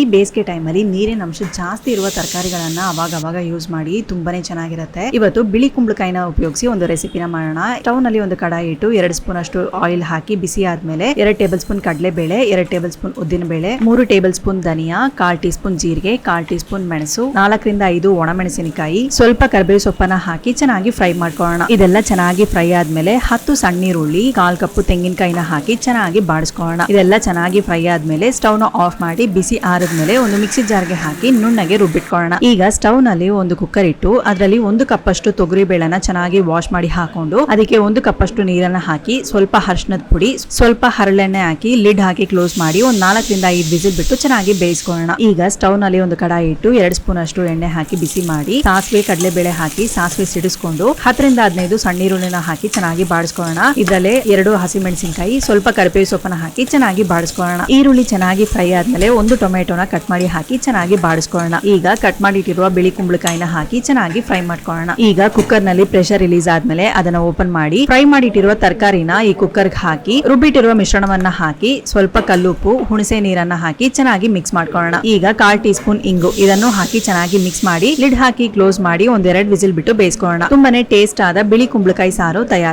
ಈ ಬೇಸಿಗೆ ಟೈಮಲ್ಲಿ ನೀರಿನ ಅಂಶ ಜಾಸ್ತಿ ಇರುವ ತರಕಾರಿಗಳನ್ನ ಅವಾಗ ಯೂಸ್ ಮಾಡಿ ತುಂಬಾನೇ ಚೆನ್ನಾಗಿರುತ್ತೆ. ಇವತ್ತು ಬಿಳಿ ಕುಂಬಳಕಾಯಿನ ಉಪಯೋಗಿಸಿ ಒಂದು ರೆಸಿಪಿನ ಮಾಡೋಣ. ಸ್ಟವ್ ನಲ್ಲಿ ಒಂದು ಕಡಾಯಿ ಇಟ್ಟು 2 ಸ್ಪೂನ್ ಅಷ್ಟು ಆಯಿಲ್ ಹಾಕಿ ಬಿಸಿ ಆದ್ಮೇಲೆ 2 ಟೇಬಲ್ ಸ್ಪೂನ್ ಕಡಲೆಬೇಳೆ, 2 ಟೇಬಲ್ ಸ್ಪೂನ್ ಉದ್ದಿನ ಬೇಳೆ, 3 ಟೇಬಲ್ ಸ್ಪೂನ್ ಧನಿಯಾ, 1/4 ಟೀ ಸ್ಪೂನ್ ಜೀರಿಗೆ, 1/4 ಟೀ ಸ್ಪೂನ್ ಮೆಣಸು, 4 ರಿಂದ 5 ಒಣಮೆಣಸಿನಕಾಯಿ, ಸ್ವಲ್ಪ ಕರಿಬೇವು ಸೊಪ್ಪನ್ನ ಹಾಕಿ ಚೆನ್ನಾಗಿ ಫ್ರೈ ಮಾಡ್ಕೊಳ್ಳೋಣ. ಇದೆಲ್ಲ ಚೆನ್ನಾಗಿ ಫ್ರೈ ಆದ್ಮೇಲೆ 10 ಸಣ್ಣ ಈರುಳ್ಳಿ, 1/4 ಕಪ್ ತೆಂಗಿನಕಾಯಿನ ಹಾಕಿ ಚೆನ್ನಾಗಿ ಬಾಡಿಸ್ಕೊಳ್ಳೋಣ. ಇದೆಲ್ಲ ಚೆನ್ನಾಗಿ ಫ್ರೈ ಆದ್ಮೇಲೆ ಸ್ಟವ್ ನ ಆಫ್ ಮಾಡಿ ಬಿಸಿ ಮೇಲೆ ಒಂದು ಮಿಕ್ಸಿ ಜಾರ್ಗೆ ಹಾಕಿ ನುಣ್ಣಗೆ ರುಬ್ಬಿಟ್ಕೊಳ್ಳೋಣ. ಈಗ ಸ್ಟವ್ ನಲ್ಲಿ ಒಂದು ಕುಕ್ಕರ್ ಇಟ್ಟು ಅದರಲ್ಲಿ 1 ಕಪ್ ಅಷ್ಟು ತೊಗರಿ ಬೇಳೆನ ಚೆನ್ನಾಗಿ ವಾಶ್ ಮಾಡಿ ಹಾಕೊಂಡು ಅದಕ್ಕೆ 1 ಕಪ್ ಅಷ್ಟು ನೀರನ್ನ ಹಾಕಿ ಸ್ವಲ್ಪ ಅರಿಶಿಣದ ಪುಡಿ, ಸ್ವಲ್ಪ ಹರಳೆಣ್ಣೆ ಹಾಕಿ ಲಿಡ್ ಹಾಕಿ ಕ್ಲೋಸ್ ಮಾಡಿ ಒಂದು 4 ರಿಂದ 5 ವಿಸಿಲ್ ಬಿಟ್ಟು ಚೆನ್ನಾಗಿ ಬೇಯಿಸ್ಕೊಳ್ಳೋಣ. ಈಗ ಸ್ಟವ್ ನಲ್ಲಿ ಒಂದು ಕಡಾಯಿ ಇಟ್ಟು 2 ಸ್ಪೂನ್ ಅಷ್ಟು ಎಣ್ಣೆ ಹಾಕಿ ಬಿಸಿ ಮಾಡಿ ಸಾಸಿವೆ, ಕಡಲೆಬೇಳೆ ಹಾಕಿ ಸಾಸಿವೆ ಸಿಡಿಸ್ಕೊಂಡು 10 ರಿಂದ 15 ಸಣ್ಣ ಈರುಳ್ಳಿನ ಹಾಕಿ ಚೆನ್ನಾಗಿ ಬಾಡಿಸ್ಕೊಳ್ಳೋಣ. ಇದರಲ್ಲೇ 2 ಹಸಿಮೆಣಸಿನಕಾಯಿ, ಸ್ವಲ್ಪ ಕರಿಬೇವು ಸೊಪ್ಪನ್ನ ಹಾಕಿ ಚೆನ್ನಾಗಿ ಬಾಡಿಸ್ಕೊಳ್ಳೋಣ. ಈರುಳ್ಳಿ ಚೆನ್ನಾಗಿ ಫ್ರೈ ಆದ್ಮೇಲೆ 1 ಟೊಮೆಟೊನ ಕಟ್ ಮಾಡಿ ಹಾಕಿ ಚೆನ್ನಾಗಿ ಬಾಡಿಸ್ಕೊಳ್ಳೋಣ. ಈಗ ಕಟ್ ಮಾಡಿಟ್ಟಿರುವ ಬಿಳಿ ಕುಂಬಳಕಾಯಿನ ಹಾಕಿ ಚೆನ್ನಾಗಿ ಫ್ರೈ ಮಾಡ್ಕೊಳ್ಳೋಣ. ಈಗ ಕುಕ್ಕರ್ ನಲ್ಲಿ ಪ್ರೆಷರ್ ರಿಲೀಸ್ ಆದ್ಮೇಲೆ ಅದನ್ನ ಓಪನ್ ಮಾಡಿ ಫ್ರೈ ಮಾಡಿಟ್ಟಿರುವ ತರಕಾರಿನ ಈ ಕುಕ್ಕರ್ ಹಾಕಿ ರುಬ್ಬಿಟ್ಟಿರುವ ಮಿಶ್ರಣವನ್ನ ಹಾಕಿ ಸ್ವಲ್ಪ ಕಲ್ಲುಪ್ಪು, ಹುಣಸೆ ನೀರನ್ನ ಹಾಕಿ ಚೆನ್ನಾಗಿ ಮಿಕ್ಸ್ ಮಾಡ್ಕೊಳ್ಳೋಣ. ಈಗ 1/4 ಟೀ ಸ್ಪೂನ್ ಇಂಗು ಇದನ್ನು ಹಾಕಿ ಚೆನ್ನಾಗಿ ಮಿಕ್ಸ್ ಮಾಡಿ ಲಿಡ್ ಹಾಕಿ ಕ್ಲೋಸ್ ಮಾಡಿ 1-2 ವಿಸಿಲ್ ಬಿಟ್ಟು ಬೇಯಿಸ್ಕೊಳ್ಳೋಣ. ತುಂಬಾನೇ ಟೇಸ್ಟ್ ಆದ ಬಿಳಿ ಕುಂಬಳಕಾಯಿ ಸಾರು ತಯಾರು.